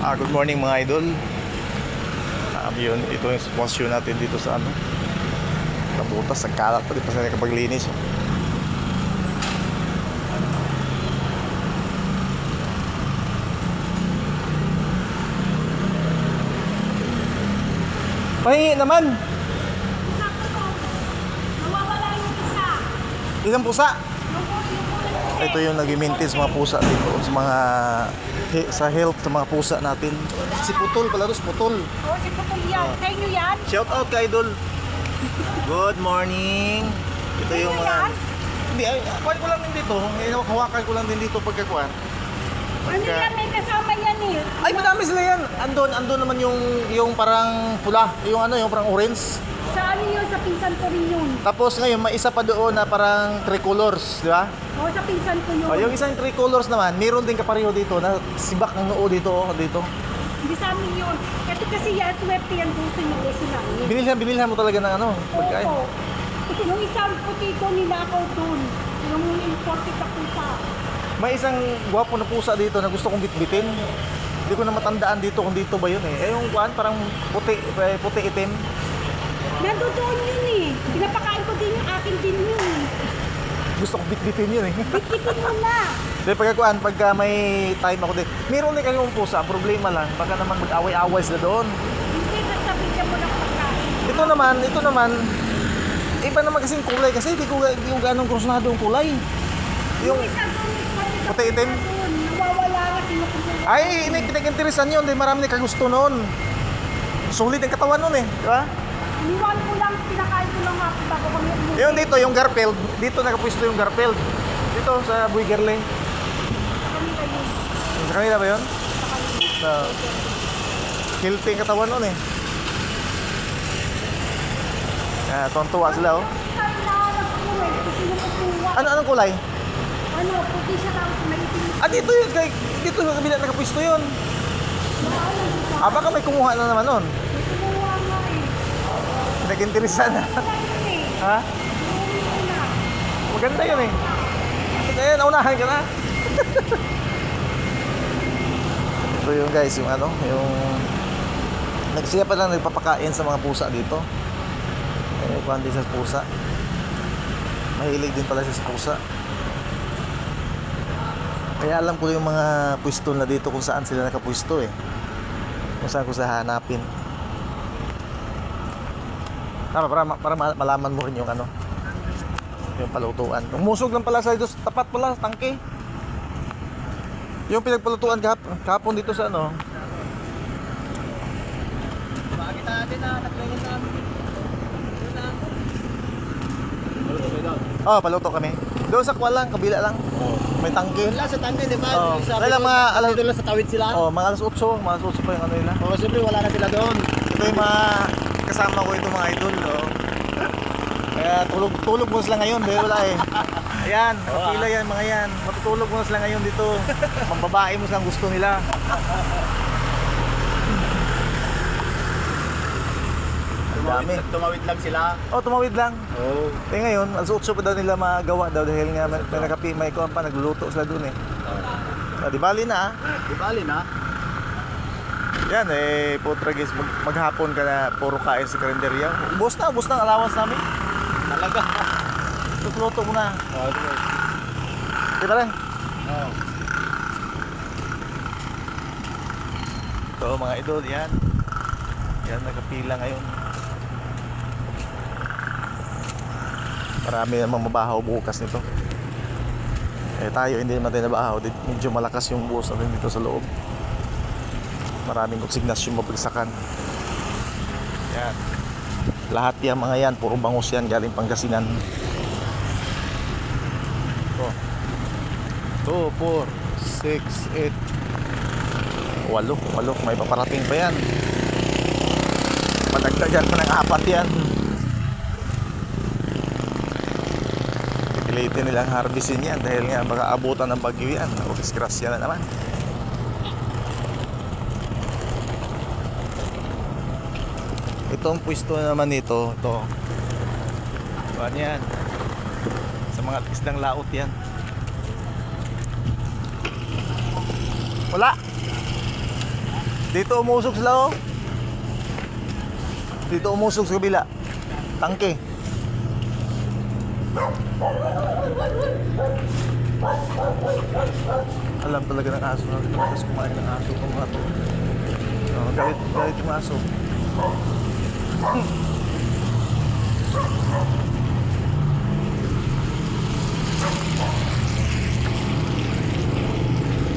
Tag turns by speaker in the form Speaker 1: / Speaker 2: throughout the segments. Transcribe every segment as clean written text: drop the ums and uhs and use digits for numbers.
Speaker 1: Good morning mga idol. Yun, ito yung sitwasyon natin dito sa ano. Kabutas, nagkalat pa, di pa sila nakapaglinis. Pahingi naman.
Speaker 2: Nawawala yung isa.
Speaker 1: Ilang pusa? Ito yung nag-maintain sa mga pusa dito, sa mga sa health sa mga pusa natin. Si Putol pala to, si Putol.
Speaker 2: Oo, si Putol yan. Sa inyo yan?
Speaker 1: Shout out kay idol. Good morning. Ito yung mga hindi, kuhan ko lang din dito. Hawakan ko lang din dito pagkakuan.
Speaker 2: Ano yan? May kasama yan eh.
Speaker 1: Ay, madami sila yan. Andun naman yung parang pula, yung ano, yung parang orange.
Speaker 2: Sa ano yun? Sa pinsan ko rin yun.
Speaker 1: Tapos ngayon, may isa pa doon na parang tricolors, di ba?
Speaker 2: Oo, sa pinsan ko yun.
Speaker 1: Yung isang tricolors naman, meron din kapareho dito na sibak ng noo dito, dito.
Speaker 2: Hindi sa amin yun. Kasi yan, swerte yan gusto nyo kasi namin.
Speaker 1: Binilhan mo talaga ng ano, pagkain.
Speaker 2: Oo. Yung isang puti ko nila ako doon. Yung imported ka pusa.
Speaker 1: May isang gwapo na pusa dito na gusto kong bitbitin. Hindi ko na matandaan dito kung dito ba yun eh. Yung kuan parang puti itim.
Speaker 2: Nandoon yun eh. Pinapakain ko din yung akin din yun eh.
Speaker 1: Gusto kong bitbitin yun eh.
Speaker 2: Bitbitin mo na.
Speaker 1: Dahil pagka may time ako din. Meron din kayong pusa, problema lang. Baka naman mag-away-away sila doon.
Speaker 2: Hindi, basta bigyan mo ng pagkain.
Speaker 1: Ito naman, iba naman kasing kulay kasi hindi ko ganong krusnado yung kulay. Yung
Speaker 2: Isa doon,
Speaker 1: puti itim.
Speaker 2: nawawala kasi yung pusa.
Speaker 1: Ay, pinag-interesan yun. Dahil marami nagkagusto noon. Sulit ang katawan noon eh. Di ba?
Speaker 2: Iniwan ko lang, pinakain ko lang hapon bago kami umuwi.
Speaker 1: Yung dito, yung Garfield. Dito nakapwesto yung Garfield. Dito sa Buigerle.
Speaker 2: Kanila yun.
Speaker 1: Sa kanila ba yun? Sa healthy ang katawan noon eh. Tuwan-tuwa sila oh.
Speaker 2: Tayo na nag-uwi, kasi yung upuwa.
Speaker 1: Anong kulay?
Speaker 2: Ano, puti siya tapos may itim.
Speaker 1: Dito yun. Dito sa kabila nakapwesto yun. Baka may kumuha na naman noon.
Speaker 2: May kumuha nga eh.
Speaker 1: Nag-interesan na.
Speaker 2: Wala yun eh.
Speaker 1: Ha?
Speaker 2: Umuwi ko na.
Speaker 1: Maganda yun eh. Kaya naunahan ka na. Ito yung guys, yung ano, yung sila pa lang nagpapakain sa mga pusa dito. Kuhan din sa pusa. Mahilig din pala siya sa pusa. Kaya alam ko yung mga pwesto na dito kung saan sila nakapwesto eh. Kung saan ko sa hanapin. Para malaman mo rin yung ano, yung palutuan. Umusog lang pala sa ito, tapat pala, tangke. Yung pinagpalutuan kahapon dito sa ano.
Speaker 3: Bakit natin na naglingin namin?
Speaker 1: Paluto kami. Doon sa Kuala lang, kabila lang. May tangke.
Speaker 3: Wala sa tangke, di ba?
Speaker 1: Kaya lang mga alas,
Speaker 3: Dito lang sa tawid sila.
Speaker 1: mga alas 8 pa yung ano nila.
Speaker 3: Oo, siyempre wala na sila doon.
Speaker 1: Ito yung mga kasama ko ito mga idol. Kaya tulog mo sila ngayon dahil wala eh. Ayan, nakapila yan mga yan. Matutulog mo sila ngayon dito. Pambabae mo silang gusto nila. Ang dami.
Speaker 3: Tumawid lang sila.
Speaker 1: Tumawid lang.
Speaker 3: Oo.
Speaker 1: Ngayon, alas 8 pa daw nila magawa daw dahil nga may kuwan pa, nagluluto sila dun eh. Di bali na
Speaker 3: Di bali na.
Speaker 1: Yan putra guys, maghapon ka na puro kain sa karinderya. Ubos na ang allowance namin.
Speaker 3: Talaga.
Speaker 1: Tutuluto mo na.
Speaker 3: Oo.
Speaker 1: Di ba lang?
Speaker 3: Oo.
Speaker 1: Ito mga idol, yan. Yan, nagkapila ngayon. Marami namang mabahaw bukas nito. Tayo hindi naman tayo nabahaw. Medyo malakas yung buhos natin dito sa loob. Maraming oksignasyon mapagsakan. Yan. Lahat yung mga yan, puro bangus yan, galing Pangasinan. 2, 4, 6, 8 8, may paparating pa yan. Madagdagan pa ng 4 yan. Pipilitin nilang harvestin yan dahil nga baka abutan ng bagyo yan. O disgrasya na naman. Ito ang pwesto naman nito. Ito. Ano yan? Sa mga isdang laot yan. Wala. Dito umusog sila oh. Dito umusog sa kabila. Tangke. Alam talaga ng aso na tapos kumain ng aso kung mga to. Galit yung aso.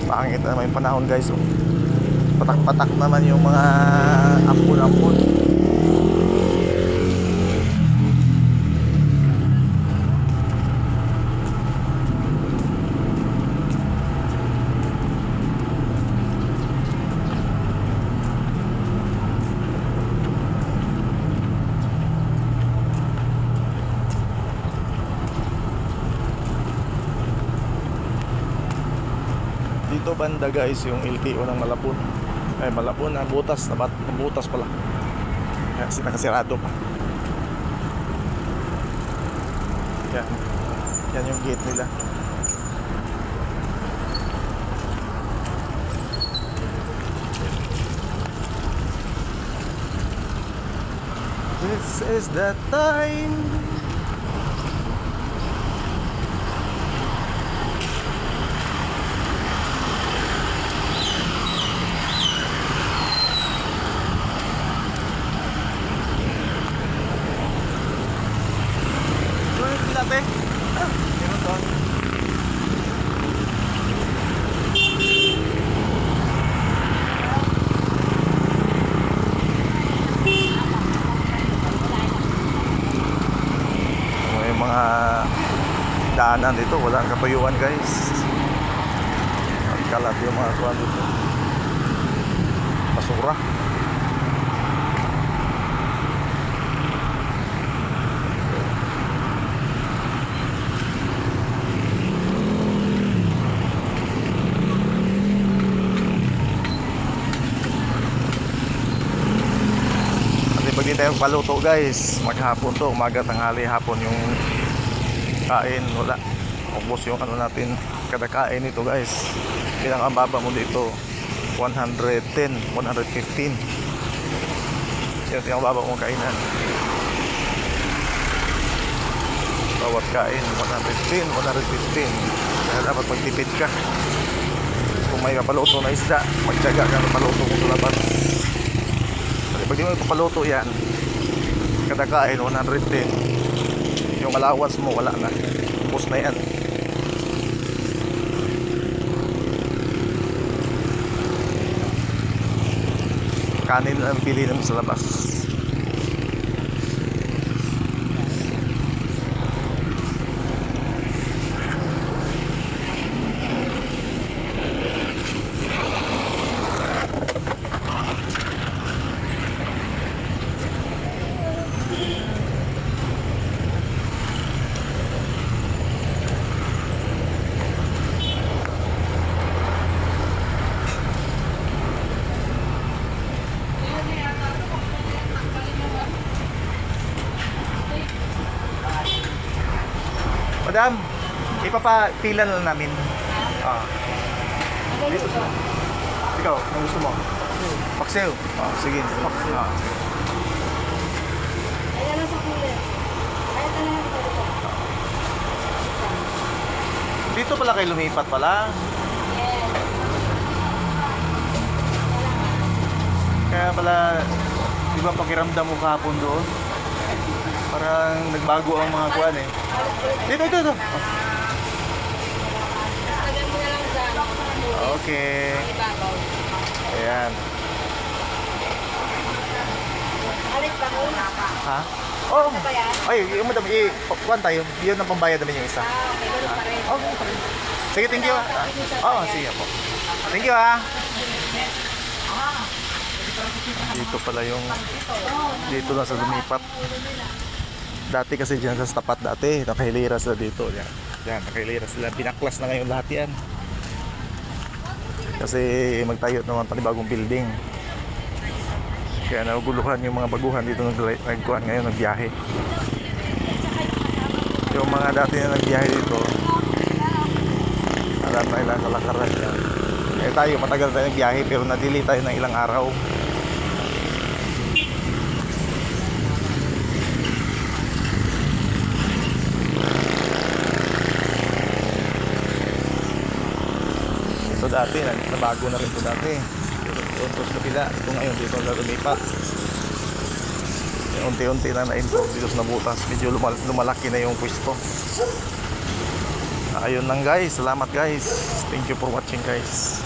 Speaker 1: Pangit naman yung panahon guys oh. Patak-patak naman yung mga ampun-ampun. Dito banda guys yung LTO ng Malabon. Ay Malabon na butas, butas pala. Kasi nakasirado pa. Yan. Yan yung gate nila. This is the time. Meron doon. May mga daanan dito, walang kapayuan guys. Ang kalat yung mga kuwan dito. Basura. Pag di tayo paluto guys, maghapon to, umaga, tanghali, hapon yung kain, wala. Ubos yung ano natin, kada kain nito guys. Pinakababa mo dito, 110, 115. Yan pinakababa mong kainan. Bawat kain, 115, 115. Kaya dapat magtipid ka. Kung may papaluto na isda, magtyaga ka na paluto kung sa labas. Pag di mo ipapaluto yan, kada kain 110. Yung allowance mo wala na, ubos na yan. Kanin lang pili naman sa labas. Madam, ipapapila na lang namin. Dito sa... Ikaw, ano gusto mo? Paksiw. Sige. Sige.
Speaker 2: Ayan na sa cooler. Ayan na lang ito.
Speaker 1: Dito pala kayo lumipat pala.
Speaker 2: Yes.
Speaker 1: Kaya pala, di ba pakiramdam mo kahapon doon? Parang nagbago ang mga kuwan eh. Dito.
Speaker 2: Lagyan mo na lang dyan.
Speaker 1: Okay.
Speaker 2: Ibabaw.
Speaker 1: Ayan.
Speaker 2: Alit ba ko?
Speaker 1: Ha? Oh.
Speaker 2: Ano ba yan?
Speaker 1: Ay, yung madam, kuwan tayo. Yun ang pambayad namin yung isa.
Speaker 2: Okay, ganun pa rin.
Speaker 1: Okay. Sige, thank you. Sige po. Thank you ah. Dito pala yung dito lang sa lumipat. Dati kasi dyan sa tapat dati, nakahilira sila dito. Yan, nakahilira sila. Pinaklas na ngayon lahat yan. Kasi magtayo naman panibagong building. Kaya naguguluhan yung mga baguhan dito nagkuhan ngayon, nagbiyahe. Yung mga dati na nagbiyahe dito, alam na ilang kalakaran yan. tayo matagal tayo nagbiyahe pero na-delay tayo ng ilang araw. Ito dati, nabago na rin ito dati. Doon to sa kabila. Ito ngayon dito na lumipat. Unti-unti na na-improve dito sa Nabutas. Medyo lumalaki na yung pwesto. Ayun lang guys. Salamat guys. Thank you for watching guys.